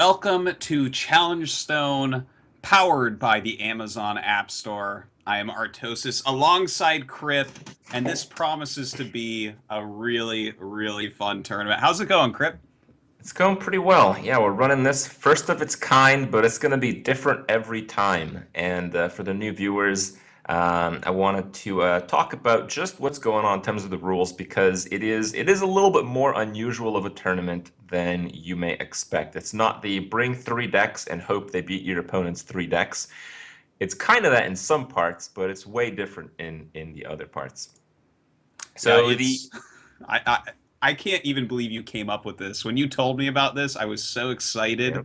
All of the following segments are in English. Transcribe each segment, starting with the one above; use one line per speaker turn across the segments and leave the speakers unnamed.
Welcome to Challengestone, powered by the Amazon App Store. I am Artosis alongside Crip, and this promises to be a really, really fun tournament. How's it going, Crip?
It's going pretty well. Yeah, we're running this first of its kind, but it's going to be different every time. And for the new viewers, I wanted to talk about just what's going on in terms of the rules because it is a little bit more unusual of a tournament than you may expect. It's not the bring three decks and hope they beat your opponent's three decks. It's kind of that in some parts, but it's way different in the other parts.
Yeah,
So the
it's I, I I can't even believe you came up with this. When you told me about this, I was so
yeah,
excited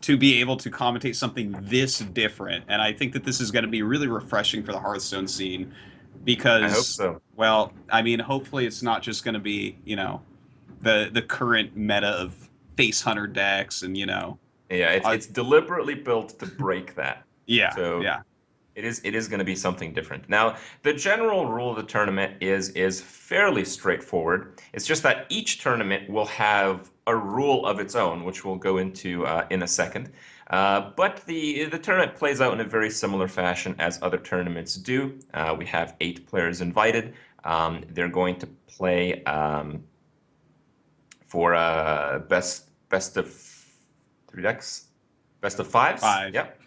to be able to commentate something this different, and I think that this is going to be really refreshing for the Hearthstone scene
I hope
because,
so.
well, I mean, hopefully it's not just going to be, the current meta of face hunter decks and
Yeah, it's
uh,
it's deliberately built to break that.
yeah,
So
yeah.
it is going to be something different. Now, the general rule of the tournament is fairly straightforward. It's just that each tournament will have a rule of its own, which we'll go into in a second. But the tournament plays out in a very similar fashion as other tournaments do. We have 8 players invited. They're going to play for best of three decks, best of fives.
Five.
Yep.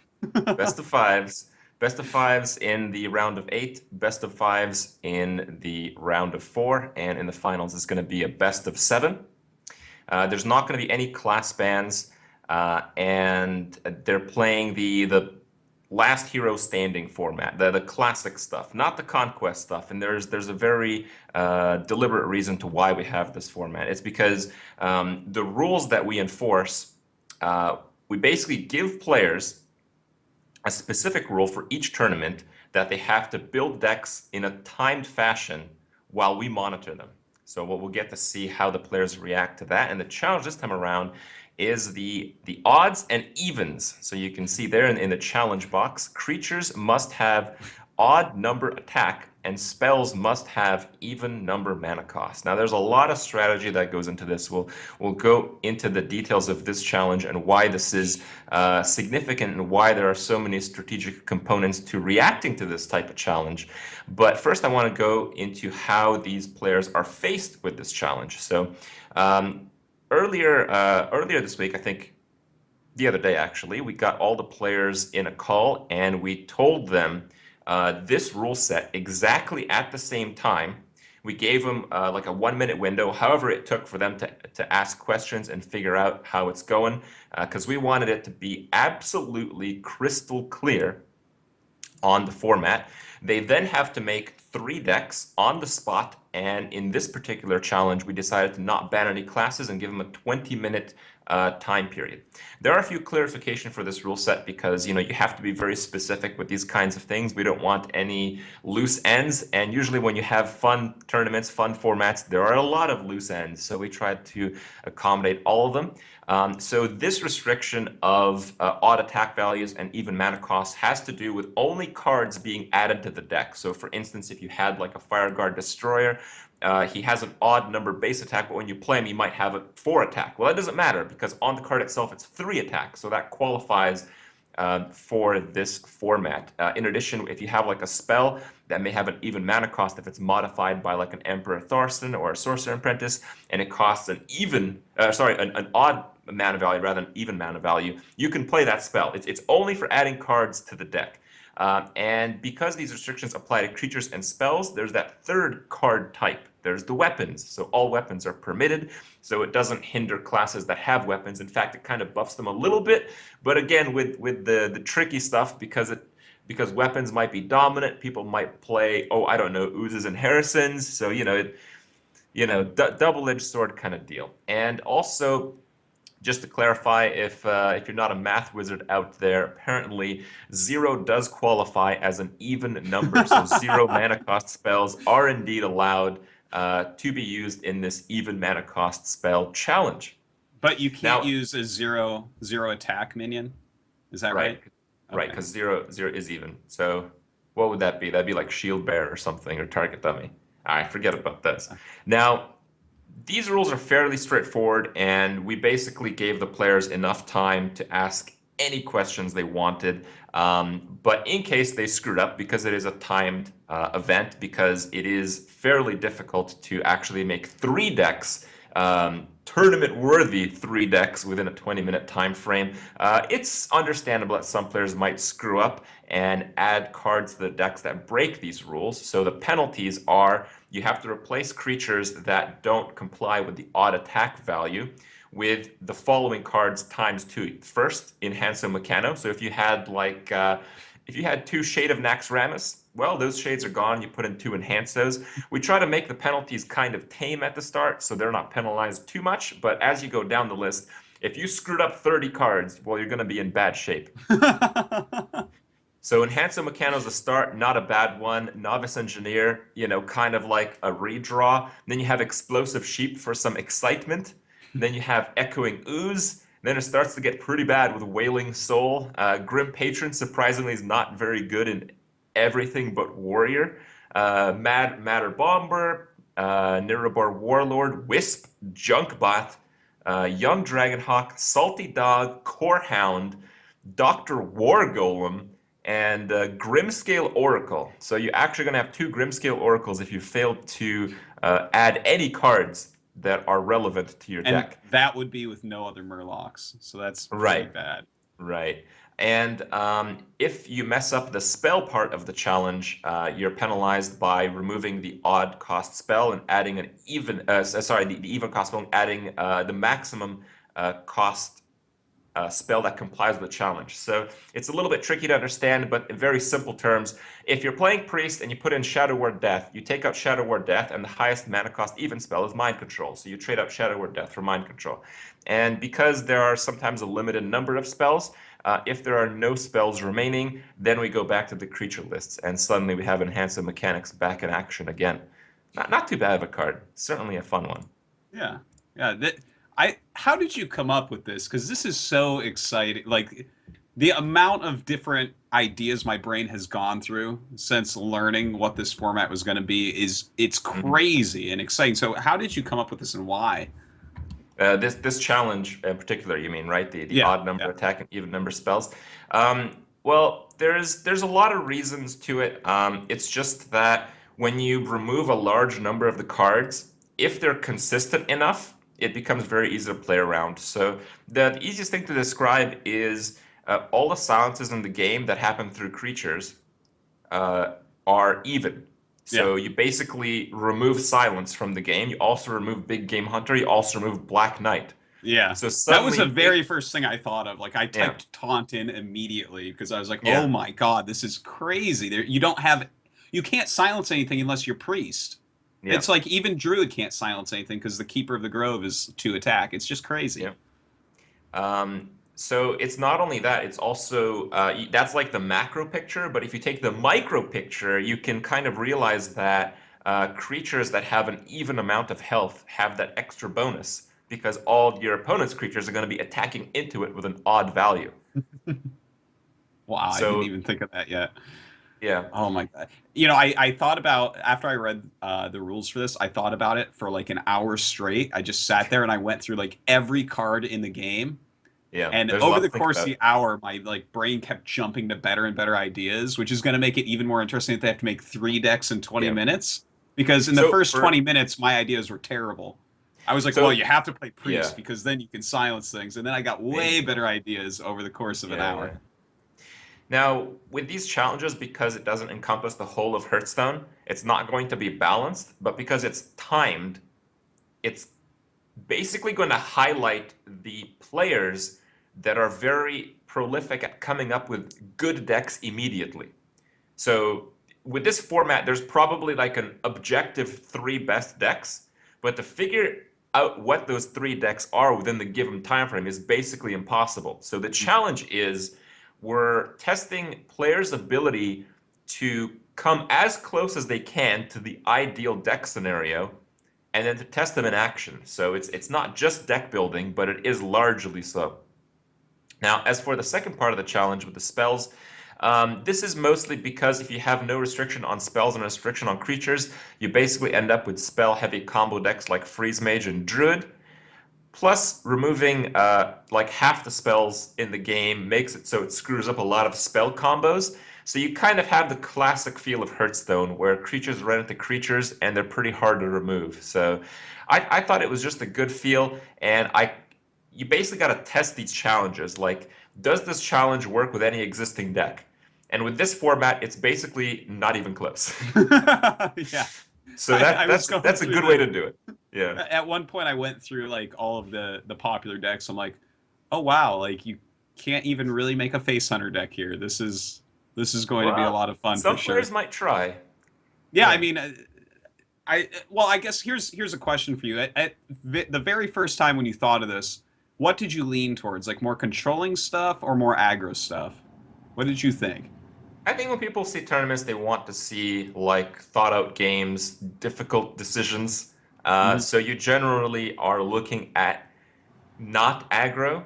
Best of fives. Best of fives in the round of 8, best of fives in the round of 4, and in the finals is going to be a best of 7. There's not going to be any class bans, and they're playing the last hero standing format, the classic stuff, not the conquest stuff. And there's a very deliberate reason to why we have this format. It's because the rules that we enforce, we basically give players a specific rule for each tournament that they have to build decks in a timed fashion while we monitor them. So what we'll get to see how the players react to that. And the challenge this time around is the odds and evens. So you can see there in the challenge box, creatures must have odd number attack and spells must have even number mana cost. Now there's a lot of strategy that goes into this. We'll go into the details of this challenge and why this is significant and why there are so many strategic components to reacting to this type of challenge. But first I want to go into how these players are faced with this challenge. So earlier this week, I think the other day actually, we got all the players in a call and we told them this rule set exactly at the same time. We gave them like a 1 minute window, however it took for them to ask questions and figure out how it's going, because we wanted it to be absolutely crystal clear on the format. They then have to make 3 decks on the spot, and in this particular challenge, we decided to not ban any classes and give them a 20-minute time period. There are a few clarification for this rule set because you have to be very specific with these kinds of things. We don't want any loose ends, and usually when you have fun tournaments, fun formats, there are a lot of loose ends. So we tried to accommodate all of them. So this restriction of odd attack values and even mana costs has to do with only cards being added to the deck. So for instance, if you had like a Fireguard Destroyer, he has an odd number base attack, but when you play him, he might have a 4 attack. Well, that doesn't matter because on the card itself, it's 3 attack. So that qualifies for this format. In addition, if you have like a spell that may have an even mana cost, if it's modified by like an Emperor Thorsten or a Sorcerer Apprentice, and it costs an odd mana value rather than even mana value, you can play that spell. It's only for adding cards to the deck. And because these restrictions apply to creatures and spells, there's that third card type. There's the weapons. So all weapons are permitted. So it doesn't hinder classes that have weapons. In fact, it kind of buffs them a little bit. But again, with the tricky stuff, because weapons might be dominant, people might play, oh, I don't know, Oozes and Harrisons. So, double-edged sword kind of deal. And also, just to clarify, if you're not a math wizard out there, apparently 0 does qualify as an even number. So 0 mana cost spells are indeed allowed to be used in this even mana cost spell challenge.
But you can't
Now,
use a zero attack minion. Is that
right,
right?
right,
Okay.
because zero is even. So what would that be? That'd be like Shield Bearer or something, or Target Dummy. I forget about this. Now, These rules are fairly straightforward, and we basically gave the players enough time to ask any questions they wanted. But in case they screwed up, because it is a timed event, because it is fairly difficult to actually make 3 decks, tournament-worthy 3 decks within a 20-minute time frame, it's understandable that some players might screw up and add cards to the decks that break these rules. So the penalties are you have to replace creatures that don't comply with the odd attack value with the following cards times 2. First, Enhancer Mechano. So if you had if you had 2 Shade of Naxxramas, well, those shades are gone. You put in 2 Enhancers. We try to make the penalties kind of tame at the start, so they're not penalized too much. But as you go down the list, if you screwed up 30 cards, well, you're going to be in bad shape. So Enhancer Meccano's the start, not a bad one. Novice Engineer, kind of like a redraw. Then you have Explosive Sheep for some excitement. Then you have Echoing Ooze. Then it starts to get pretty bad with Wailing Soul. Grim Patron, surprisingly, is not very good in everything but Warrior. Matter Bomber, Nirabor Warlord, Wisp, Junkbot, Young Dragonhawk, Salty Dog, Corehound, Dr. War Golem, and Grimscale Oracle. So you're actually going to have 2 Grimscale Oracles if you fail to add any cards that are relevant to your deck.
And that would be with no other Murlocs, so that's pretty
Right.
bad.
Right. And if you mess up the spell part of the challenge, you're penalized by removing the odd cost spell and adding an even, the even cost spell and adding the maximum cost spell that complies with the challenge. So it's a little bit tricky to understand, but in very simple terms, if you're playing Priest and you put in Shadow Word Death, you take out Shadow Word Death, and the highest mana cost even spell is Mind Control. So you trade out Shadow Word Death for Mind Control. And because there are sometimes a limited number of spells, if there are no spells remaining, then we go back to the creature lists, and suddenly we have Enhanced Mechanics back in action again. Not too bad of a card. Certainly a fun one.
Yeah, yeah. How did you come up with this? Because this is so exciting. Like the amount of different ideas my brain has gone through since learning what this format was going to be it's crazy and exciting. So how did you come up with this and why?
This challenge in particular, you mean, right? The
Yeah,
odd number
yeah.
attack and even number spells. Well, there's a lot of reasons to it. It's just that when you remove a large number of the cards, if they're consistent enough, it becomes very easy to play around. So the easiest thing to describe is all the silences in the game that happen through creatures are even.
Yeah.
So you basically remove silence from the game. You also remove Big Game Hunter. You also remove Black Knight.
Yeah.
So
That was the
suddenly,
very first thing I thought of. Like I
yeah,
typed taunt in immediately because I was like, "Oh
yeah,
my God, this is crazy." You can't silence anything unless you're priest.
yeah,
It's like even druid can't silence anything because the keeper of the grove is to attack. It's just crazy.
yeah. So it's not only that, it's also that's like the macro picture. But if you take the micro picture, you can kind of realize that creatures that have an even amount of health have that extra bonus because all your opponent's creatures are going to be attacking into it with an odd value.
Wow, I didn't
So
even think of that yet.
yeah,
Oh my God. I thought about after I read the rules for this, I thought about it for like an hour straight. I just sat there and I went through like every card in the game.
yeah,
And
there's a
over
lot
the
to think
course of
about.
the hour, my like brain kept jumping to better and better ideas, which is going to make it even more interesting if they have to make 3 decks in 20
Yeah.
minutes. Because in the
So
first 20
for
minutes, my ideas were terrible. I was like, well,
so
you have to play
yeah,
priest because then you can silence things. And then I got way
maybe.
better ideas over the course of an
Yeah,
hour.
yeah. Now, with these challenges, because it doesn't encompass the whole of Hearthstone, it's not going to be balanced, but because it's timed, it's basically going to highlight the players that are very prolific at coming up with good decks immediately. So with this format, there's probably like an objective 3 best decks, but to figure out what those 3 decks are within the given time frame is basically impossible. So the challenge is we're testing players' ability to come as close as they can to the ideal deck scenario and then to test them in action. So it's not just deck building, but it is largely so. Now, as for the second part of the challenge with the spells, This is mostly because if you have no restriction on spells and restriction on creatures, you basically end up with spell-heavy combo decks like Freeze Mage and Druid. Plus, removing like half the spells in the game makes it so it screws up a lot of spell combos. So you kind of have the classic feel of Hearthstone, where creatures run into creatures and they're pretty hard to remove. So I thought it was just a good feel, and you basically got to test these challenges. Like, does this challenge work with any existing deck? And with this format, it's basically not even close.
Yeah.
So
I was going
that's a
through
good way to do it. Yeah.
At one point I went through like all of the popular decks. I'm like, oh wow, like you can't even really make a face hunter deck here. This is going to be a
Well,
lot of fun for
some
sure.
players might try.
Yeah, I
Yeah.
mean, I guess here's a question for you. At the very first time when you thought of this, what did you lean towards? Like more controlling stuff or more aggro stuff? What did you think?
I think when people see tournaments, they want to see like thought out games, difficult decisions.
Mhm.
So you generally are looking at not aggro.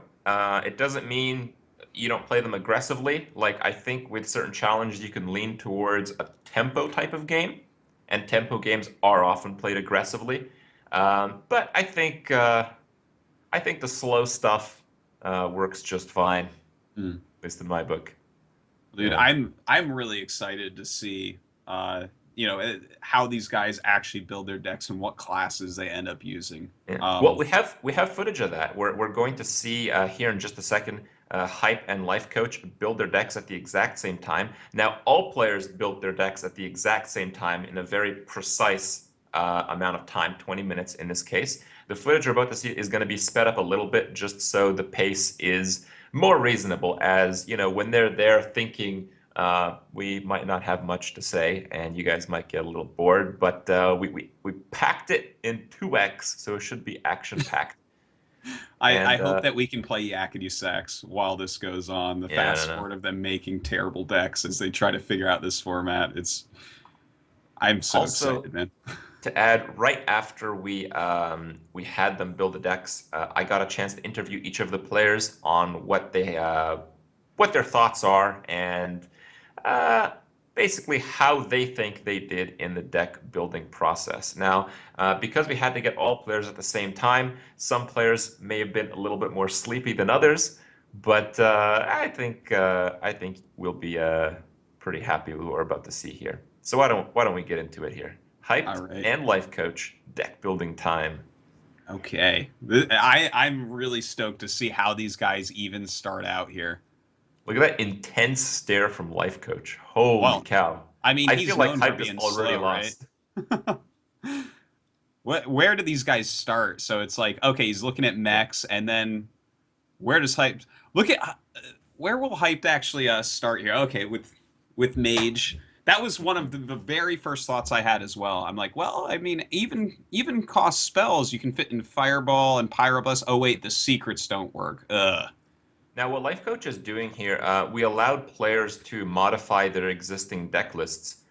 It doesn't mean you don't play them aggressively. Like I think with certain challenges, you can lean towards a tempo type of game, and tempo games are often played aggressively. But I think the slow stuff works just fine, at
Mm.
least in my book.
Dude,
Yeah.
I'm really excited to see how these guys actually build their decks and what classes they end up using.
Yeah. Well, we have footage of that. We're going to see here in just a second. Hype and Lifecoach build their decks at the exact same time. Now, all players built their decks at the exact same time in a very precise amount of time, 20 minutes in this case. The footage we're about to see is going to be sped up a little bit just so the pace is more reasonable. As you know, when they're there thinking we might not have much to say, and you guys might get a little bored, but we packed it in 2x, so it should be action-packed.
I
And
hope that we can play Yakety Sax while this goes on. The
yeah, I don't
fast
know.
forward of them making terrible decks as they try to figure out this format. I'm so
Also,
excited, man.
to add, right after we had them build the decks, I got a chance to interview each of the players on what their thoughts are and uh, basically how they think they did in the deck building process. Now, because we had to get all players at the same time, some players may have been a little bit more sleepy than others, but I think we'll be pretty happy with what we're about to see here. So why don't we get into it here?
All
Hyped
right.
and Life Coach deck building time.
Okay. I'm really stoked to see how these guys even start out here.
Look at that intense stare from Life Coach. Holy
Well,
cow.
I mean,
I
he's
feel like
known for
Hyped is
being
already
slow, right?
lost.
Where do these guys start? So it's like, okay, he's looking at mechs, and then where does Hype look at? Where will Hyped actually start here? Okay, with Mage. That was one of the very first thoughts I had as well. I'm like, well, I mean, even cost spells you can fit in Fireball and Pyroblast. Oh wait, the secrets don't work. Ugh.
Now, what Life Coach is doing here, we allowed players to modify their existing deck lists.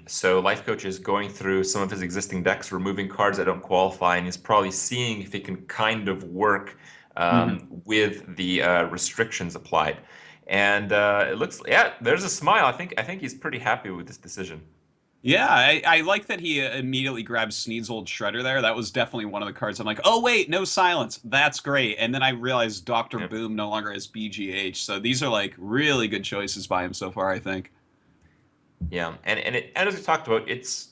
So Life Coach is going through some of his existing decks, removing cards that don't qualify, and he's probably seeing if he can kind of work
Mhm.
with the restrictions applied. And it looks, yeah, there's a smile. I think he's pretty happy with this decision.
Yeah, I like that he immediately grabs Sneed's old Shredder there. That was definitely one of the cards. I'm like, oh wait, no silence. That's great. And then I realized Doctor
Yep.
Boom no longer has BGH. So these are like really good choices by him so far, I think.
Yeah, and as we talked about, it's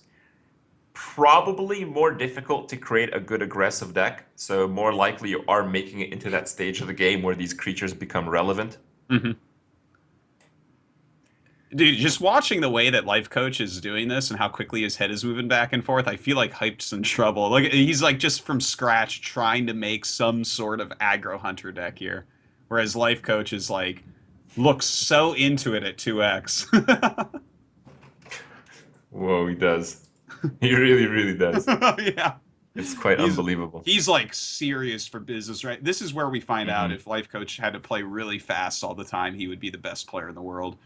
probably more difficult to create a good aggressive deck. So more likely you are making it into that stage of the game where these creatures become relevant.
Hmm. Dude, just watching the way that Life Coach is doing this and how quickly his head is moving back and forth, I feel like Hyped's in trouble. Like he's like just from scratch trying to make some sort of aggro hunter deck here, whereas Life Coach is like looks so into it at 2x.
Whoa, he does. He really, really does.
Yeah.
It's quite
He's
unbelievable.
he's like serious for business, right? This is where we find out
Hmm.
if Life Coach had to play really fast all the time, he would be the best player in the world.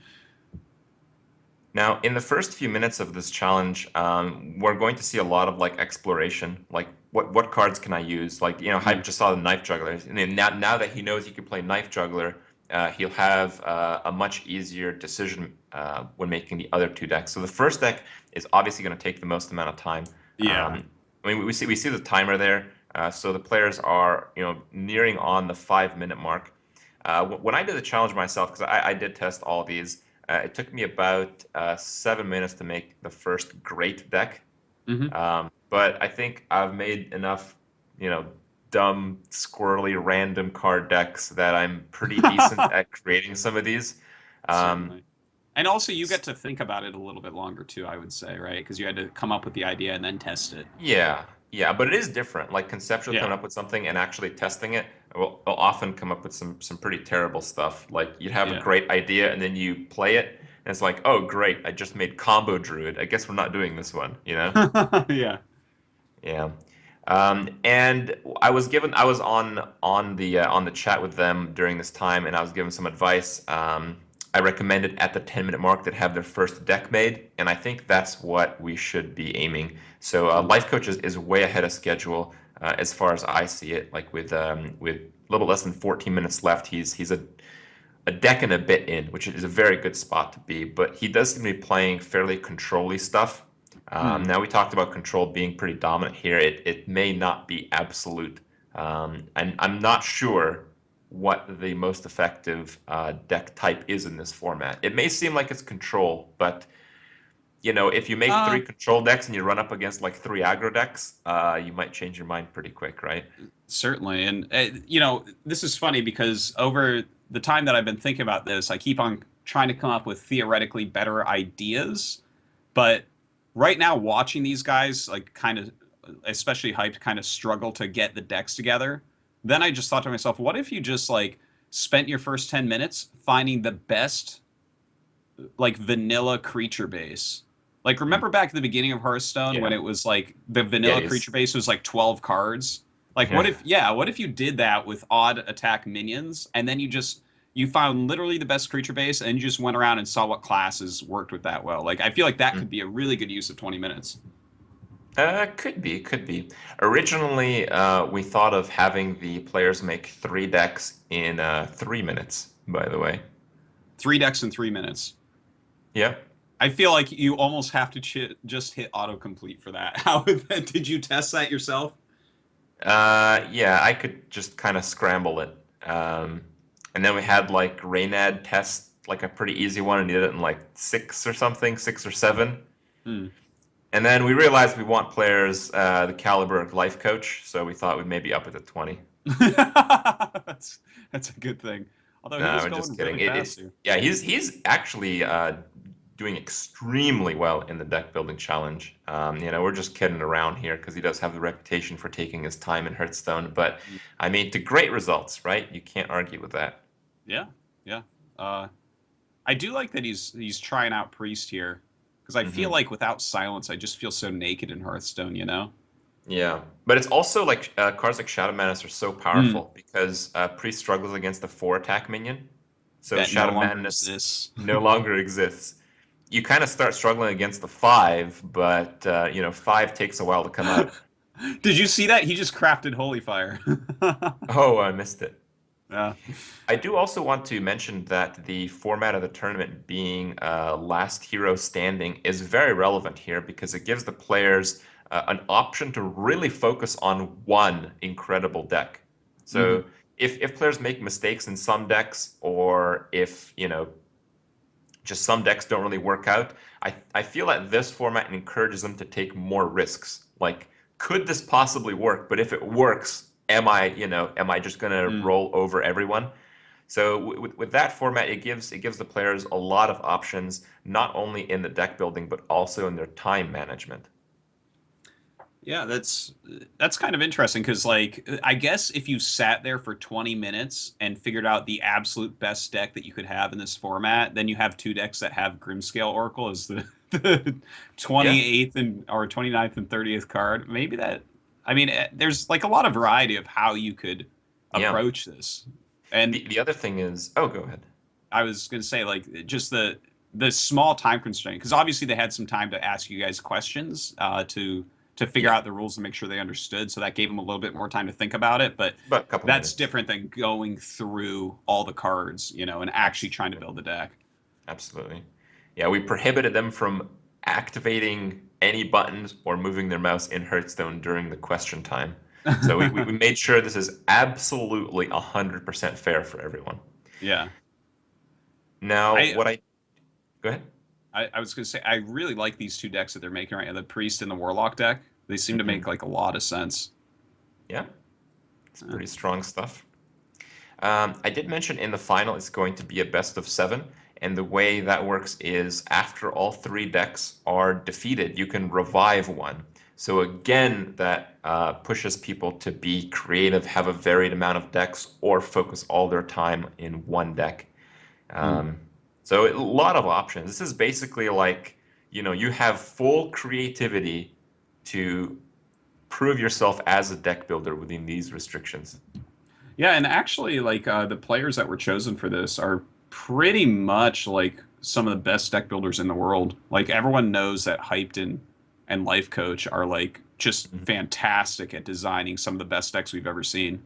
Now, in the first few minutes of this challenge, we're going to see a lot of like exploration, like what cards can I use? Like, Hype
Mm.
just saw the Knife Juggler, and then now that he knows he can play Knife Juggler, he'll have a much easier decision when making the other two decks. So the first deck is obviously going to take the most amount of time.
Yeah.
I mean, we see the timer there. So the players are, nearing on the 5 minute mark. When I did the challenge myself, because I did test all these, it took me about 7 minutes to make the first great deck.
Hmm.
But I think I've made enough, dumb, squirrely, random card decks that I'm pretty decent at creating some of these. Um,
Certainly. And also, you get to think about it a little bit longer too, I would say, right? Because you had to come up with the idea and then test it.
yeah, yeah, but it is different. Like conceptually
Yeah.
coming up with something and actually testing it will often come up with some pretty terrible stuff. Like you'd have a
Yeah.
great idea and then you play it and it's like, oh great, I just made combo druid. I guess we're not doing this one, you know?
Yeah.
Yeah. And I was on the chat with them during this time, and I was given some advice. I recommended at the 10 minute mark that have their first deck made, and I think that's what we should be aiming. So Lifecoach is way ahead of schedule as far as I see it. Like with a little less than 14 minutes left, he's a deck and a bit in, which is a very good spot to be. But he does seem to be playing fairly control-y stuff.
Hmm.
Now we talked about control being pretty dominant here. It may not be absolute. And I'm not sure what the most effective deck type is in this format. It may seem like it's control, but if you make
Uh,
three control decks and you run up against like three aggro decks, you might change your mind pretty quick, right?
Certainly. And, this is funny because over the time that I've been thinking about this, I keep on trying to come up with theoretically better ideas. But right now, watching these guys, like, kind of, especially hyped, kind of struggle to get the decks together, then I just thought to myself, what if you just, like, spent your first 10 minutes finding the best, like, vanilla creature base? Like,
Mm.
remember back at the beginning of Hearthstone when
Yeah.
it was like the
Yeah,
vanilla
it
creature
is.
base was like 12 cards? Like,
Yeah.
what if you did that with odd attack minions and then you found literally the best creature base and you just went around and saw what classes worked with that well? Like, I feel like that
Mm.
could be a really good use of 20 minutes.
Could be, could be. Originally, we thought of having the players make three decks in 3 minutes, by the way.
Three decks in 3 minutes.
Yeah.
I feel like you almost have to just hit autocomplete for that. How did you test that yourself?
Yeah, I could just kind of scramble it. Um, and then we had like Reynad test like a pretty easy one and he did it in like six or something, 6 or 7.
Hmm.
And then we realized we want players the caliber of Lifecoach, so we thought we'd maybe up it to 20.
that's that's a good thing. Although he
No,
was
I'm just
going really
kidding.
fast here.
Yeah, he's actually doing extremely well in the deck building challenge. We're just kidding around here because he does have the reputation for taking his time in Hearthstone. But I mean, to great results, right? You can't argue with that.
Yeah, yeah. Uh, I do like that he's trying out Priest here because I feel
Hmm.
like without Silence, I just feel so naked in Hearthstone. You know.
Yeah, but it's also like cards like Shadow Madness are so
Hmm.
powerful because Priest struggles against the 4 attack minion, so
That no
Shadow
longer
Madness
exists.
no longer exists. You kind of start struggling against the 5, but 5 takes a while to come out.
Did you see that? He just crafted Holy Fire.
Oh, I missed it.
Yeah.
I do also want to mention that the format of the tournament being last hero standing is very relevant here because it gives the players an option to really focus on one incredible deck.
Hmm.
So if players make mistakes in some decks, or if just some decks don't really work out, I feel that this format encourages them to take more risks. Like, could this possibly work? But if it works, am I just gonna
Mm.
roll over everyone? So with that format, it gives the players a lot of options, not only in the deck building, but also in their time management.
Yeah, that's kind of interesting because, like, I guess if you sat there for 20 minutes and figured out the absolute best deck that you could have in this format, then you have two decks that have Grimscale Oracle as the
Yeah,
28th and or 29th and 30th card. Maybe that, I mean, there's like a lot of variety of how you could
yeah.
approach this. And
The other thing is, oh, go ahead.
I was going to say, like, just the small time constraint because obviously they had some time to ask you guys questions to to figure
Yeah,
out the rules and make sure they understood. So that gave them a little bit more time to think about it. But
about a couple
that's
minutes.
different than going through all the cards, and actually trying to
Absolutely.
build the deck.
Absolutely. Yeah, we prohibited them from activating any buttons or moving their mouse in Hearthstone during the question time. So we made sure this is absolutely 100% fair for everyone.
Yeah.
Now,
I,
what I go ahead.
I was gonna say I really like these two decks that they're making right now, the Priest and the Warlock deck. They seem to
Hmm.
make like a lot of sense.
Yeah, it's
Uh,
pretty strong stuff. I did mention in the final it's going to be a best of 7, and the way that works is after all 3 decks are defeated, you can revive one. So again, that pushes people to be creative, have a varied amount of decks, or focus all their time in one deck.
mm.
Um, so a lot of options. This is basically like, you have full creativity to prove yourself as a deck builder within these restrictions.
Yeah, and actually, like the players that were chosen for this are pretty much like some of the best deck builders in the world. Like everyone knows that Hyped and Lifecoach are like just
Mhm.
fantastic at designing some of the best decks we've ever seen.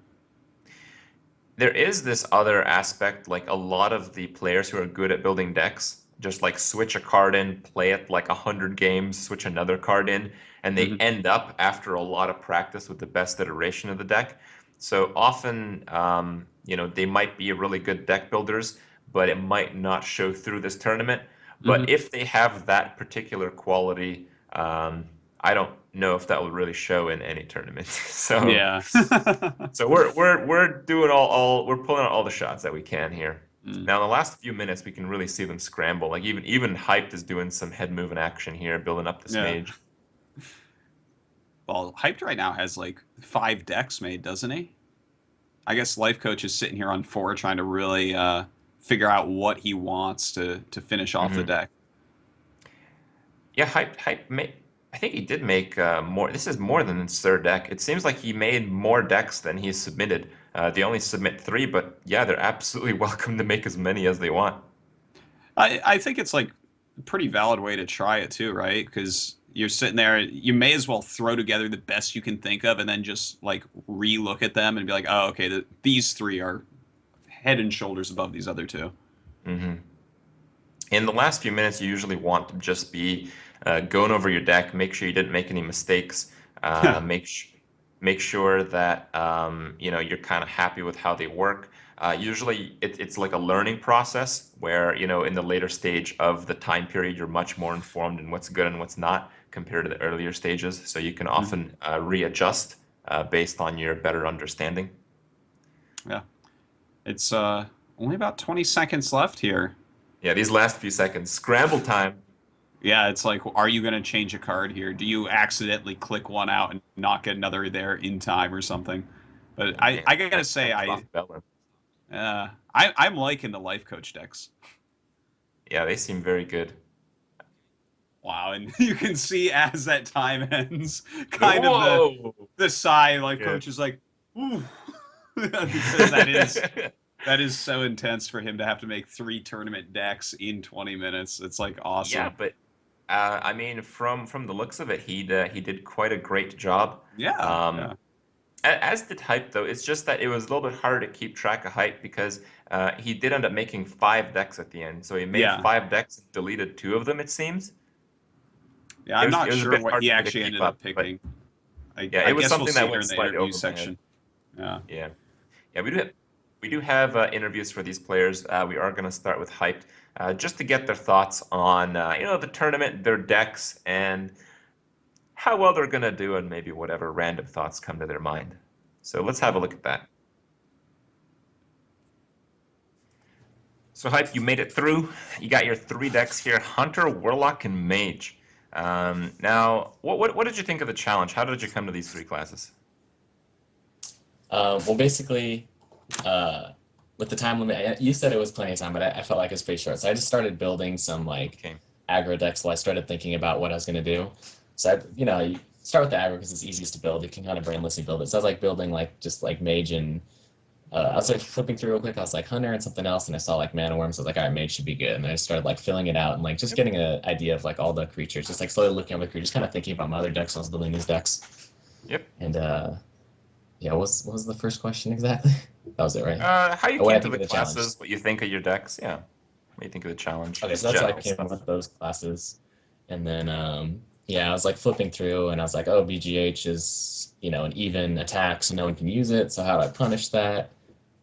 There is this other aspect, like a lot of the players who are good at building decks just like switch a card in, play it like 100 games, switch another card in, and they
Hmm.
end up after a lot of practice with the best iteration of the deck. So often, they might be really good deck builders, but it might not show through this tournament. But
Hmm.
if they have that particular quality, I don't know if that will really show in any tournament. So.
Yeah.
So we're doing all we're pulling out all the shots that we can here.
Mm.
Now in the last few minutes we can really see them scramble. Like even Hyped is doing some head moving action here, building up this
Yeah.
mage.
Well, Hyped right now has like 5 decks made, doesn't he? I guess Lifecoach is sitting here on 4 trying to really figure out what he wants to finish off the
Hmm.
deck.
Yeah, Hype made. I think he did make more. This is more than his third deck. It seems like he made more decks than he submitted. They only submit 3, but yeah, they're absolutely welcome to make as many as they want.
I think it's like a pretty valid way to try it too, right? Because you're sitting there, you may as well throw together the best you can think of, and then just like re-look at them and be like, oh, okay, these 3 are head and shoulders above these other 2.
Hmm. In the last few minutes, you usually want to just be going over your deck, make sure you didn't make any mistakes, make sure that you're kind of happy with how they work. Usually, it's like a learning process where in the later stage of the time period, you're much more informed in what's good and what's not compared to the earlier stages. So you can
Mhm.
often readjust based on your better understanding.
Yeah, it's only about 20 seconds left here.
Yeah, these last few seconds, scramble time.
Yeah, it's like, are you going to change a card here? Do you accidentally click one out and not get another there in time or something? But
Oh
I,
man,
I gotta
that
say,
comes off Bella.
I'm liking the Lifecoach decks.
Yeah, they seem very good.
Wow, and you can see as that time ends, kind of
Whoa!
the sigh.
Yeah.
Lifecoach is like, ooh, because that is so intense for him to have to make 3 tournament decks in 20 minutes. It's like
Yeah,
awesome.
but I mean, from the looks of it, he did quite a great job.
Yeah,
Um,
yeah,
as did Hype, though. It's just that it was a little bit harder to keep track of Hype because he did end up making 5 decks at the end. So he made
yeah,
5 decks and deleted 2 of them, it seems.
yeah.
It
I'm
was
not
it was a
sure
bit
what
hard
he
for me to
actually
keep
ended up
up, but
picking. I,
yeah,
I
it was
guess we'll
something
see
that
here
went
in the
slightly
interview
over my head.
section. Yeah.
Yeah. Yeah, we do have interviews for these players. We are going to start with Hyped, just to get their thoughts on the tournament, their decks, and how well they're going to do, and maybe whatever random thoughts come to their mind. So let's have a look at that. So Hype, you made it through. You got your 3 decks here: Hunter, Warlock, and Mage. Now, what did you think of the challenge? How did you come to these 3 classes?
Well, basically, uh, with the time limit, you said it was plenty of time, but I felt like it was pretty short. So I just started building some like
Okay.
aggro decks while I started thinking about what I was going to do. So you start with the aggro because it's easiest to build. You can kind of brainlessly build it. So I was like building like just like mage and I was like flipping through real quick. I was like Hunter and something else, and I saw like Mana Worms. I was like, all right, Mage should be good. And I started like filling it out and like just getting an idea of like all the creatures, just like slowly looking at the creatures, kind of thinking about my other decks. I was building these decks.
Yep.
And yeah, what was the first question exactly? That was it, right?
How you
Oh, what I
came to
think
the
of the challenge.
classes, what you think of your decks, yeah. What you think of the challenge,
Okay,
just
so that's why I
general
came
stuff.
with those classes. And then yeah, I was like flipping through and I was like, oh, BGH is, an even attack, so no one can use it. So how do I punish that?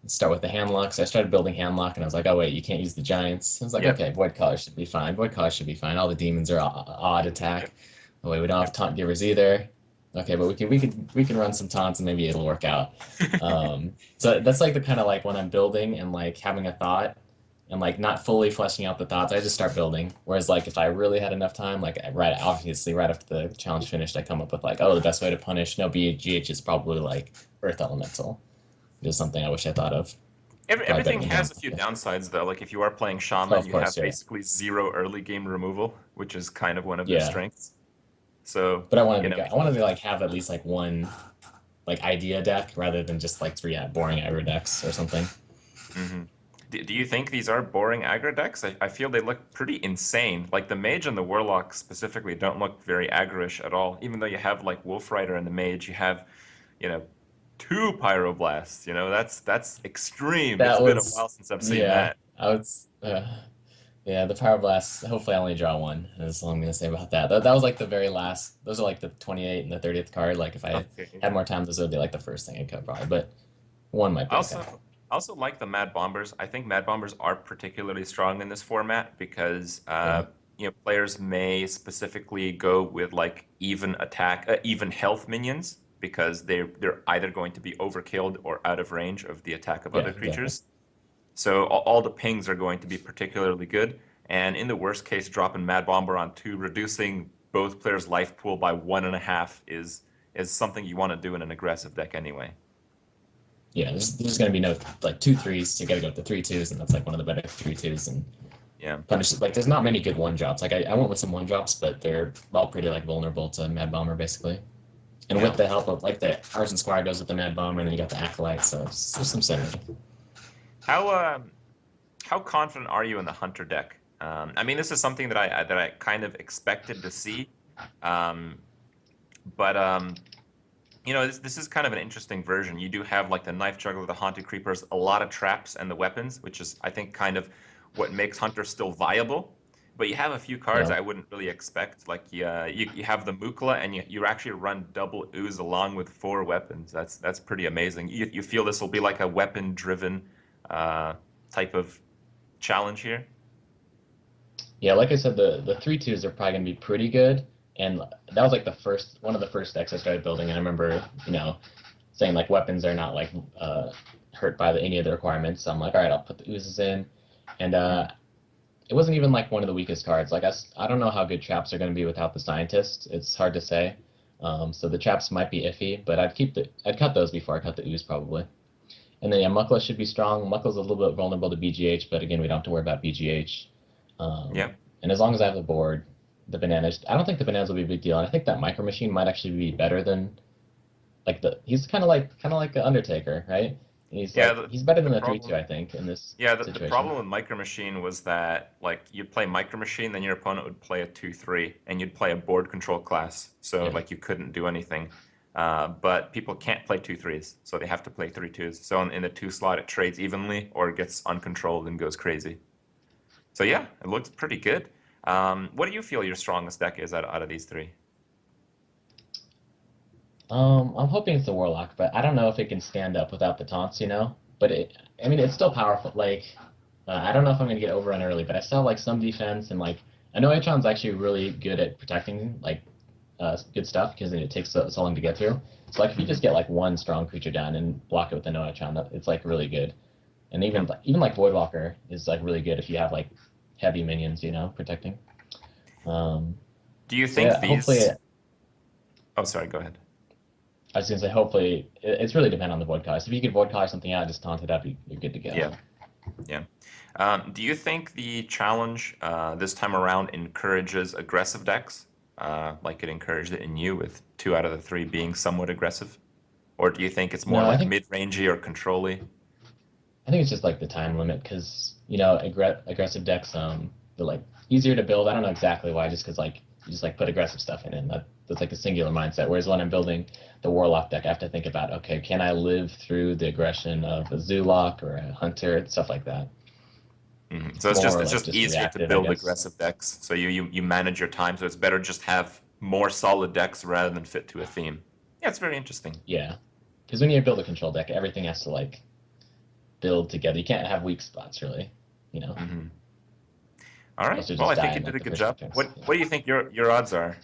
Start with the handlock. So I started building handlock and I was like, oh wait, you can't use the giants. I was like,
Yep.
okay, void collar should be fine. Void collar should be fine. All the demons are odd attack.
Yep.
Oh wait, we don't have taunt givers either. Okay, but we can run some taunts and maybe it'll work out. So that's like the kind of like when I'm building and like having a thought and like not fully fleshing out the thoughts, I just start building. Whereas like if I really had enough time, like obviously right after the challenge finished, I come up with like, oh, the best way to punish no BGH is probably like Earth Elemental. It is something I wish I thought of.
Everything has a few downsides though. Like if you are playing
Oh,
Shaman,
of
you
course,
have
yeah.
basically 0 early game removal, which is kind of one of their
Yeah.
strengths. So,
But I wanted to like have at least like one like idea deck rather than just like three boring aggro decks or something.
hmm do you think these are boring aggro decks? I feel they look pretty insane. Like the Mage and the Warlock specifically don't look very aggro-ish at all. Even though you have like Wolf Rider and the Mage, you have, you know, 2 Pyroblasts. That's extreme. It's
That
been a
was
while since I've seen
yeah.
that.
I was yeah, the Power Blast. Hopefully, I only draw one. That's all I'm gonna say about that. That was like the very last. Those are like the 28 and the 30th card. Like if I
Okay.
had more time, those would be like the first thing I'd cut probably. But one might be okay.
I also like the Mad Bombers. I think Mad Bombers are particularly strong in this format because
Yeah,
players may specifically go with like even attack, even health minions because they're either going to be overkilled or out of range of the attack of
yeah,
other
exactly.
creatures. So all the pings are going to be particularly good. And in the worst case, dropping Mad Bomber on 2, reducing both players' life pool by 1.5 is something you want to do in an aggressive deck anyway.
Yeah, there's gonna be no like 2/3s. So you gotta go with the 3/2s, and that's like one of the better 3/2s. And
Yeah.
punish like there's not many good one drops. Like I went with some one drops, but they're all pretty like vulnerable to Mad Bomber basically. And
Yeah.
with the help of like the Arson Squire goes with the Mad Bomber, and then you got the Acolyte, so there's some synergy.
How how confident are you in the Hunter deck? I mean, this is something that I kind of expected to see, um, but this is kind of an interesting version. You do have like the Knife Juggler, the Haunted Creepers, a lot of traps and the weapons, which is I think kind of what makes Hunter still viable. But you have a few cards
Yeah.
I wouldn't really expect. Like you have the Mukla, and you actually run double ooze along with 4 weapons. That's pretty amazing. You feel this will be like a weapon-driven type of challenge here?
Yeah, like I said, the 3/2s are probably gonna be pretty good. And that was like one of the first decks I started building. And I remember, saying like weapons are not like hurt by any of the requirements. So I'm like, all right, I'll put the oozes in. And it wasn't even like one of the weakest cards. Like I don't know how good traps are going to be without the scientist. It's hard to say. So the traps might be iffy, but I'd cut those before I cut the ooze probably. And then yeah, Muckla should be strong. Muckla's a little bit vulnerable to BGH, but again, we don't have to worry about BGH.
Yeah.
And as long as I have the board, the bananas. I don't think the bananas will be a big deal. And I think that Micro Machine might actually be better than he's kind of like an Undertaker, right?
Yeah,
He's better
the
than the 3/2,
problem.
I think, in this
Yeah, the
situation.
problem with Micro Machine was that like you'd play Micro Machine, then your opponent would play a 2/3, and you'd play a board control class, so
Yeah.
like you couldn't do anything. But people can't play 2/3s, so they have to play 3/2s. So in the 2 slot, it trades evenly or it gets uncontrolled and goes crazy. So yeah, it looks pretty good. What do you feel your strongest deck is out of these 3?
I'm hoping it's the Warlock, but I don't know if it can stand up without the taunts. But I mean, it's still powerful. Like, I don't know if I'm gonna get overrun early, but I still have like some defense and like I know Atron's actually really good at protecting like good stuff because it takes so long to get through. So like if you just get like one strong creature down and block it with the Noatron, it's like really good. And
Yeah.
even like Voidwalker is like really good if you have like heavy minions, protecting.
Do you
So
think
yeah, hopefully
these? Oh, sorry. Go ahead.
I was gonna say hopefully it's really dependent on the void collar. So if you could void collar something out, just taunt it up, you're good to go.
Yeah. Yeah. Do you think the challenge this time around encourages aggressive decks, like it encouraged it in you with 2 out of the 3 being somewhat aggressive? Or do you think it's more
No, I
like
think
mid-rangey or control-y?
I think it's just like the time limit because aggressive decks they're like easier to build. I don't know exactly why, just because like you just like put aggressive stuff in it. And that's like a singular mindset. Whereas when I'm building the warlock deck, I have to think about, okay, can I live through the aggression of a Zoolock or a hunter, stuff like that.
So it's
More like
just
just
easier to
reactive, I
build
guess.
aggressive decks. So you manage your time. So it's better just have more solid decks rather than fit to a theme. Yeah, it's very interesting.
Yeah, because when you build a control deck, everything has to like build together. You can't have weak spots, really. You know,
All right.
else you'll
Well, I
just die
think you
in
did
like
a
the
good
first
job.
defense.
What do you think your odds are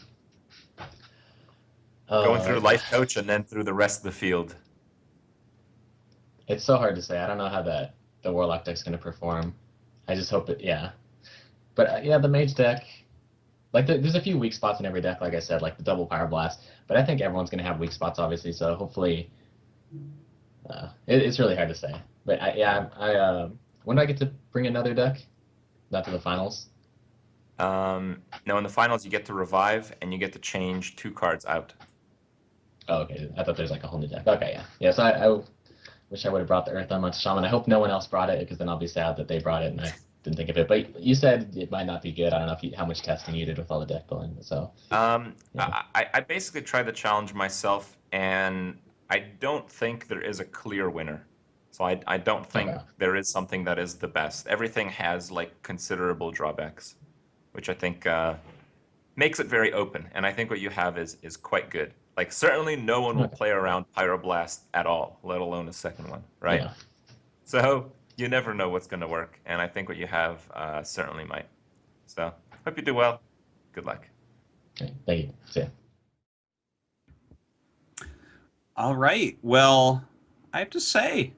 going through
Uh,
Lifecoach and then through the rest of the field?
it's so hard to say. I don't know how the warlock deck's gonna perform. I just hope it. Yeah, but yeah, the mage deck. Like there's a few weak spots in every deck, like I said, like the double Power Blast. But I think everyone's gonna have weak spots, obviously. So hopefully, it's really hard to say. But when do I get to bring another deck? Not to the finals.
No, in the finals you get to revive and you get to change 2 cards out.
Oh, okay. I thought there's like a whole new deck. Okay, yeah. Yeah, so I wish I would have brought the Earth Unleashed Shaman. I hope no one else brought it because then I'll be sad that they brought it and I didn't think of it. But you said it might not be good. I don't know how much testing you did with all the deck building. So, yeah.
I basically tried the challenge myself, and I don't think there is a clear winner. So I don't think
Okay.
there is something that is the best. Everything has like considerable drawbacks, which I think makes it very open. And I think what you have is quite good. Like certainly no one will
Okay.
play around Pyroblast at all, let alone a second one, right?
Yeah.
So you never know what's going to work, and I think what you have certainly might. So hope you do well. Good luck.
Okay. Thank you. See ya.
All right. Well, I have to say,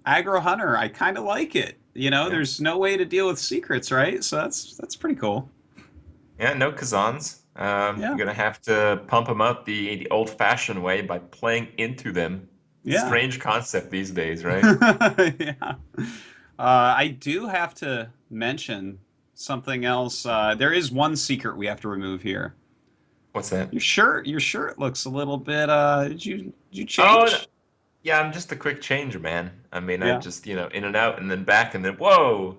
Aggro Hunter, I kind of like it. You know,
Yeah.
there's no way to deal with secrets, right? So that's pretty cool.
Yeah, no Kazans.
Yeah.
You're gonna have to pump them out the old-fashioned way by playing into them.
Yeah.
Strange concept these days, right?
Yeah. I do have to mention something else. There is one secret we have to remove here.
What's that?
Your shirt looks a little bit. Did you
Oh,
change?
yeah, I'm just a quick changer, man. I mean, I
Yeah.
just, in and out and then back and then whoa.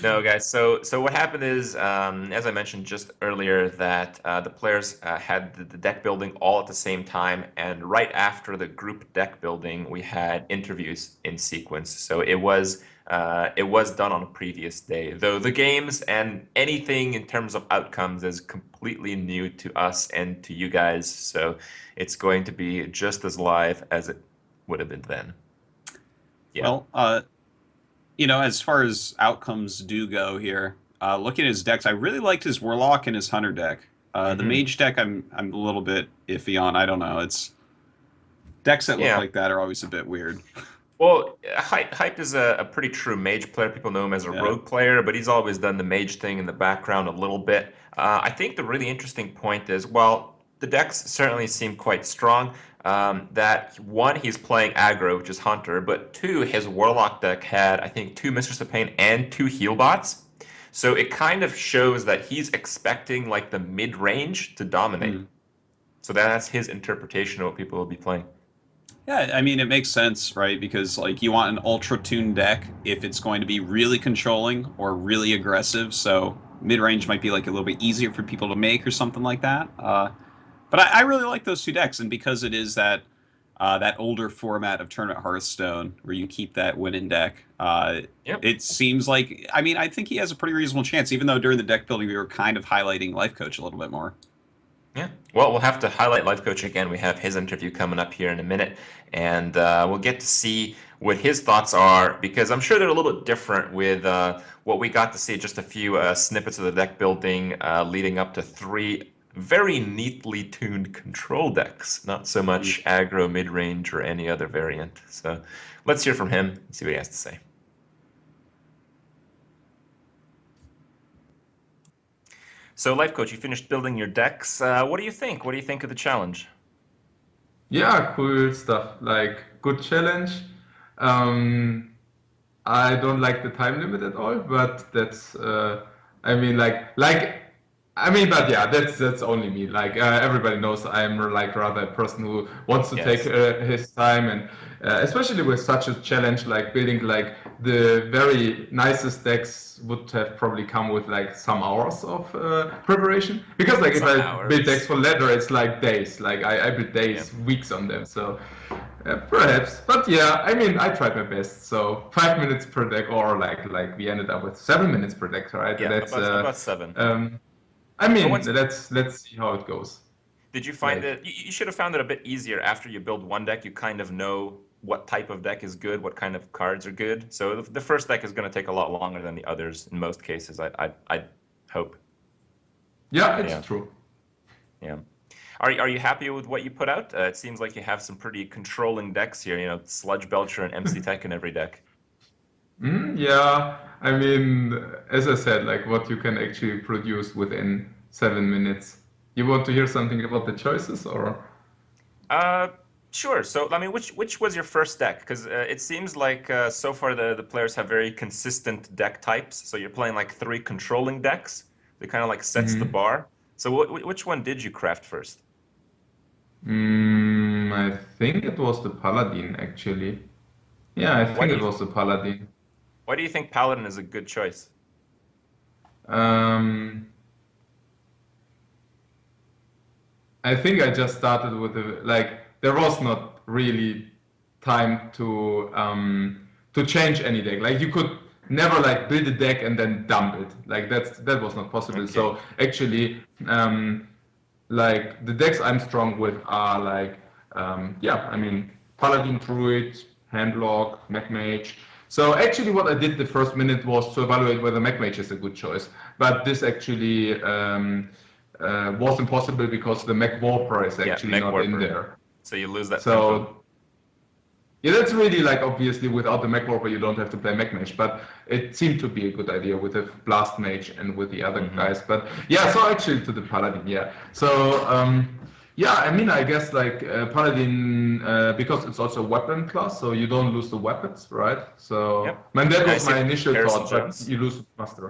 No, guys. So what happened is, as I mentioned just earlier, that the players had the deck building all at the same time, and right after the group deck building, we had interviews in sequence. So it was done on a previous day, though the games and anything in terms of outcomes is completely new to us and to you guys. So it's going to be just as live as it would have been then. Yeah.
Well, as far as outcomes do go here, looking at his decks, I really liked his Warlock and his Hunter deck. The
Hmm.
Mage deck, I'm a little bit iffy on. I don't know. It's decks that look
Yeah.
like that are always a bit weird.
Well, Hype is a pretty true mage player. People know him as a
Yeah.
rogue player, but he's always done the mage thing in the background a little bit. I think the really interesting point is, well, the decks certainly seem quite strong. That one, he's playing aggro, which is Hunter, but two, his Warlock deck had, I think, 2 Mistress of Pain and 2 Healbots. So it kind of shows that he's expecting like the mid-range to dominate.
Hmm.
So that's his interpretation of what people will be playing.
Yeah, I mean, it makes sense, right? Because like you want an ultra tuned deck if it's going to be really controlling or really aggressive. So mid range might be like a little bit easier for people to make or something like that. But I really like those two decks, and because it is that older format of Tournament Hearthstone where you keep that winning deck,
Yep.
it seems like I think he has a pretty reasonable chance. Even though during the deck building we were kind of highlighting Lifecoach a little bit more.
Yeah. Well, we'll have to highlight Lifecoach again. We have his interview coming up here in a minute, and we'll get to see what his thoughts are because I'm sure they're a little bit different with what we got to see just a few snippets of the deck building leading up to 3 very neatly tuned control decks, not so
Mm.
much aggro, mid-range, or any other variant. So let's hear from him and see what he has to say. So, Lifecoach, you finished building your decks. What do you think? What do you think of the challenge?
Yeah, cool stuff. Like good challenge. Um, I don't like the time limit at all, but that's I mean like I mean, but yeah, that's only me. Like everybody knows, I'm like rather a person who wants to take
Yes.
his time, and especially with such a challenge like building like the very nicest decks would have probably come with like some hours of preparation. Because like if
Some
I build decks
hours.
for ladder, it's like days. Like I build
Yeah.
days, weeks on them. So perhaps, but yeah, I mean, I tried my best. So 5 minutes per deck, or like we ended up with 7 minutes per deck, right?
Yeah,
That's
about 7.
um. I
But
mean,
once
let's see how it goes.
did you find
Like,
it? You should have found it a bit easier after you build one deck. You kind of know what type of deck is good, what kind of cards are good. So the first deck is going to take a lot longer than the others in most cases. I hope.
yeah, it's
Yeah,
true.
yeah. Are you happy with what you put out? It seems like you have some pretty controlling decks here. You know, Sludge Belcher and MC Tech in every deck.
Yeah, I mean, as I said, like what you can actually produce within 7 minutes. You want to hear something about the choices, or?
Uh, sure. So, I mean, which was your first deck? Because it seems like so far the players have very consistent deck types. So you're playing like 3 controlling decks. That kind of like sets the
Hmm.
bar. So which one did you craft first?
I think it was the Paladin actually. Yeah, I
Why
think
do
it
you
was the Paladin.
why do you think Paladin is a good choice?
Um, I think I just started with the like there was not really time to change any deck. Like you could never like build a deck and then dump it. Like that was not possible.
Okay.
So actually like the decks I'm strong with are like yeah, I mean Paladin, Druid, Handlock, Mech Mage. So actually what I did the first minute was to evaluate whether Mech Mage is a good choice. But this actually was impossible because the Mech Warper is
Yeah,
actually
Mech
not in
Warper.
there.
So you lose that tempo.
So yeah, that's really like obviously without the Mech Warper you don't have to play Mech Mage, but it seemed to be a good idea with the Blast Mage and with the other
Hmm.
guys. But yeah, so actually to the Paladin, yeah. So yeah, I mean I guess like Paladin because it's also a weapon class, so you don't lose the weapons, right? So
Yep.
man, that
And I
was
see
my initial
Harrison
thought, but
Jones.
you lose the Master.
So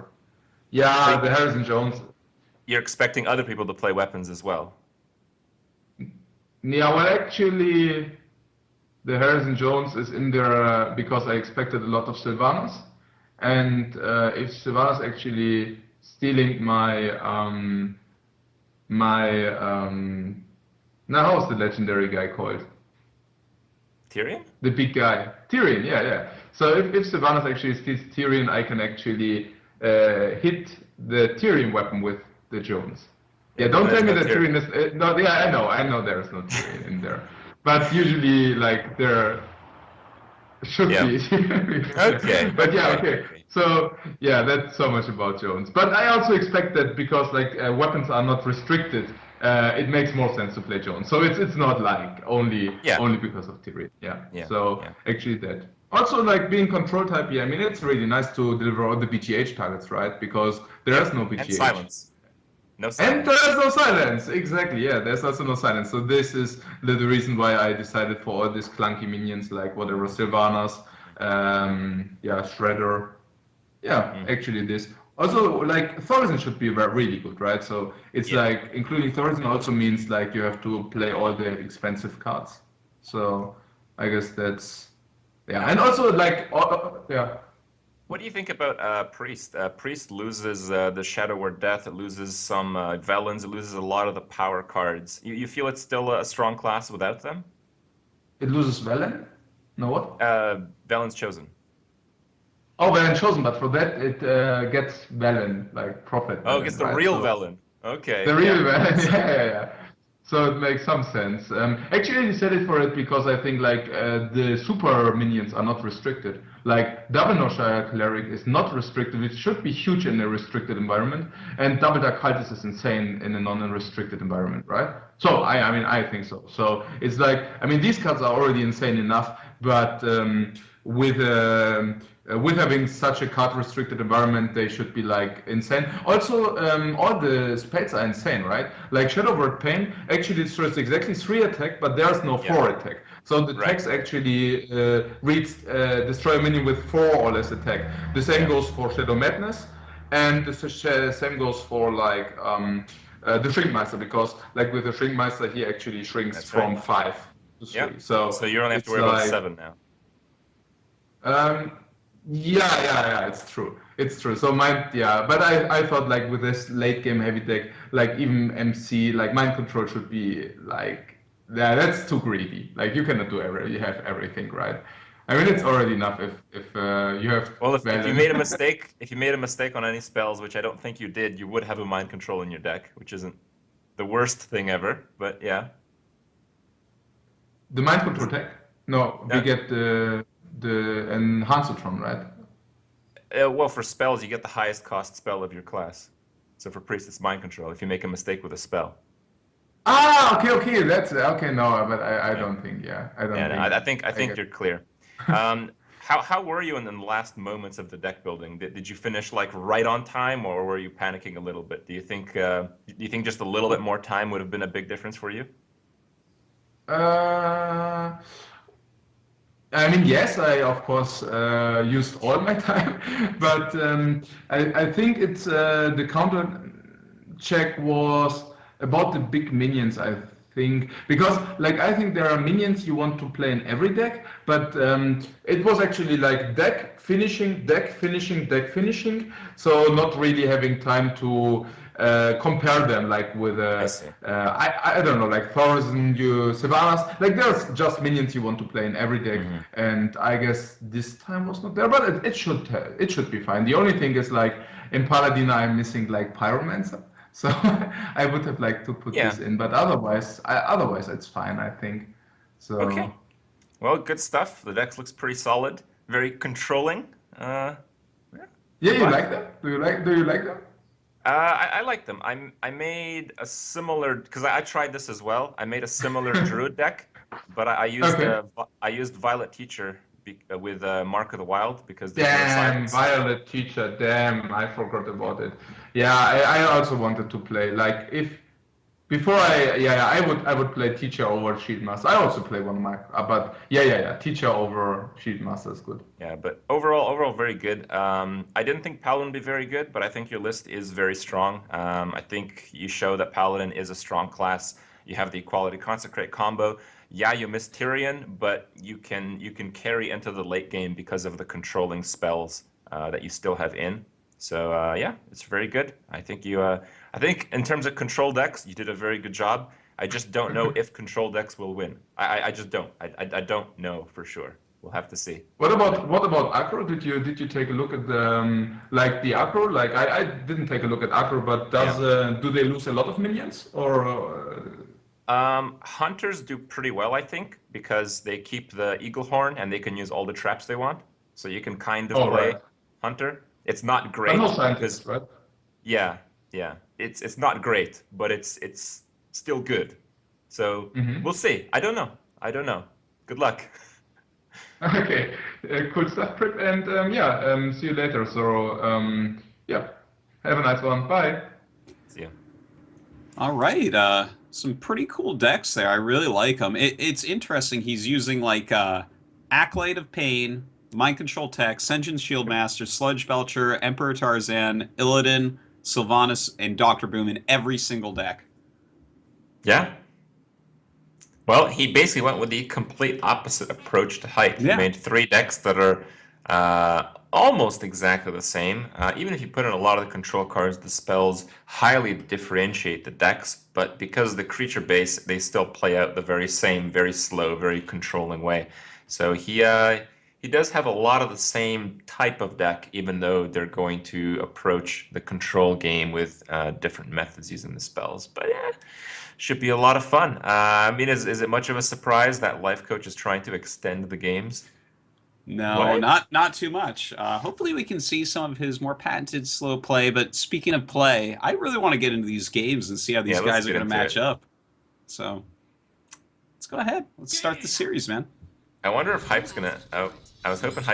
Yeah, the Harrison Jones.
you're expecting other people to play weapons as well.
Yeah, well actually the Harrison Jones is in there because I expected a lot of Sylvanas. And if Sylvanas actually stealing my now how's the legendary guy called?
Tyrion?
The big guy. Tyrion, yeah, yeah. So if Sylvanas actually steals Tyrion, I can actually hit the Tyrion weapon with the Jones.
Yeah,
Yeah,
but
don't
there's
tell me
no
that
Tyrion.
Tyrion is no. Yeah, I know there's no Tyrion in there, but usually like there should
Yeah.
be.
Okay,
But yeah,
okay,
okay.
okay.
So yeah, that's so much about Jones. But I also expect that because like weapons are not restricted, it makes more sense to play Jones. So it's not like
Yeah,
only because of Tyrion. Yeah.
yeah,
So
yeah.
actually that. Also like being control type, yeah, I mean it's really nice to deliver all the BGH targets, right? Because there is
Yep.
no
And
BGH.
silence. No
And
silence.
there's no silence. Exactly. Yeah, there's also no silence. So this is the reason why I decided for all these clunky minions like whatever Sylvanas, yeah, Shredder. Yeah,
Hmm.
actually this. Also, like Thorzen should be really good, right? So it's
Yeah.
like including Thorzen also means like you have to play all the expensive cards. So I guess that's yeah, and also like yeah.
What do you think about Priest? Priest loses the Shadow Word Death, it loses some Velens, it loses a lot of the power cards. You feel it's still a strong class without them?
It loses Velen. No what?
Velen's chosen.
Oh, Velen chosen, but for that it gets Velen, like Prophet
Oh, it gets
Velen,
the
right?
real
So
Velen. Okay,
the real
yeah, that
Velen,
makes sense.
yeah. So it makes some sense. Actually, you said it for it because I think like the super minions are not restricted. Like Davenshire Cleric is not restricted. It should be huge in a restricted environment, and Double Dark Cultist is insane in a non-restricted environment, right? So I mean, I think so. So it's like, I mean, these cards are already insane enough, but with with having such a card restricted environment, they should be like insane. Also, all the spells are insane, right? Like Shadow Word Pain actually destroys exactly 3 attack, but there's no
Yeah,
4 attack. So the
right.
text actually reads destroy a minion with 4 or less attack. The same
Yeah.
goes for Shadow Madness. And the same goes for like the Shrinkmeister, because like with the Shrinkmeister, he actually shrinks
That's
from
right.
5 to 3.
Yep.
So
So you only have to
it's
worry about
like
7 now.
um, yeah, it's true. It's true. So but I thought like with this late game heavy deck, like even MC, like mind control should be like, yeah, that's too greedy. Like you cannot do you have everything, right? I mean, it's already enough if you have
Well, if you
Valen.
made a mistake, if you made a mistake on any spells, which I don't think you did, you would have a mind control in your deck, which isn't the worst thing ever. But yeah.
The mind control tech? No, we
Yeah.
get the Enhancetron, right?
Well, for spells, you get the highest cost spell of your class. So for priest, it's mind control. If you make a mistake with a spell.
Ah, okay, that's okay. No, but I
Yeah.
don't think. Yeah, I don't
Yeah, no,
think.
I think
get.
you're clear. How were you in the last moments of the deck building? Did you finish like right on time, or were you panicking a little bit? Do you think just a little bit more time would have been a big difference for you?
Uh, I mean, yes, I of course used all my time, but I think it's the counter check was about the big minions. I think because like I think there are minions you want to play in every deck, but it was actually like deck finishing, deck finishing, deck finishing. So not really having time to compare them like with
I see.
I don't know, like Thorazin, you Sylvanas, like there's just minions you want to play in every deck, and I guess this time was not there, but it should be fine. The only thing is like in Paladin I'm missing like Pyromancer, so I would have liked to put
Yeah.
this in, but otherwise it's fine, I think. So
Okay. Well, good stuff. The deck looks pretty solid. Very controlling.
yeah,
Good
you
luck.
like them? Do you like them?
I like them. I made a similar because I tried this as well. I made a similar druid deck, but
Okay.
I used Violet Teacher with Mark of the Wild because there's no
Damn,
silence.
Violet Teacher, damn, I forgot about it. Yeah, I also wanted to play. Like if before I would play Teacher over Shieldmaster. I also play one of my but yeah. Teacher over Shieldmaster is good.
Yeah, but overall very good. I didn't think Paladin would be very good, but I think your list is very strong. I think you show that Paladin is a strong class. You have the Equality Consecrate combo. Yeah, you miss Tyrion, but you can carry into the late game because of the controlling spells that you still have in. So yeah, it's very good. I think I think in terms of control decks, you did a very good job. I just don't know if control decks will win. I just don't. I don't know for sure. We'll have to see.
What about Acro? Did you take a look at the like the Acro? Like I didn't take a look at Acro, but do they lose a lot of minions or?
Hunters do pretty well, I think, because they keep the Eagle Horn and they can use all the traps they want. So you can kind of
All
play
right.
Hunter. It's not
But no
great
scientists,
because
right?
yeah, yeah. It's not great, but it's still good. So
Mm-hmm.
we'll see. I don't know. I don't know. Good luck.
Okay, cool stuff, Prip, and see you later. So yeah, have a nice one. Bye.
See ya.
All right, some pretty cool decks there. I really like them. It's interesting. He's using like Acolyte of Pain, Mind Control Tech, Sen'jin Shieldmaster, Sludge Belcher, Emperor Tarzan, Illidan, Sylvanas, and Doctor Boom in every single deck.
Yeah. Well, he basically went with the complete opposite approach to height. He
Yeah.
made 3 decks that are almost exactly the same. Even if you put in a lot of the control cards, the spells highly differentiate the decks, but because of the creature base, they still play out the very same, very slow, very controlling way. So he does have a lot of the same type of deck, even though they're going to approach the control game with different methods using the spells. But yeah, should be a lot of fun. I mean, is it much of a surprise that Lifecoach is trying to extend the games?
No,
What?
not too much. Hopefully, we can see some of his more patented slow play. But speaking of play, I really want to get into these games and see how these
Yeah, let's
guys are
get
going to
into
match
it.
up. So let's go ahead. Let's start the series, man.
I wonder if Hype's gonna. Oh, I was hoping Hype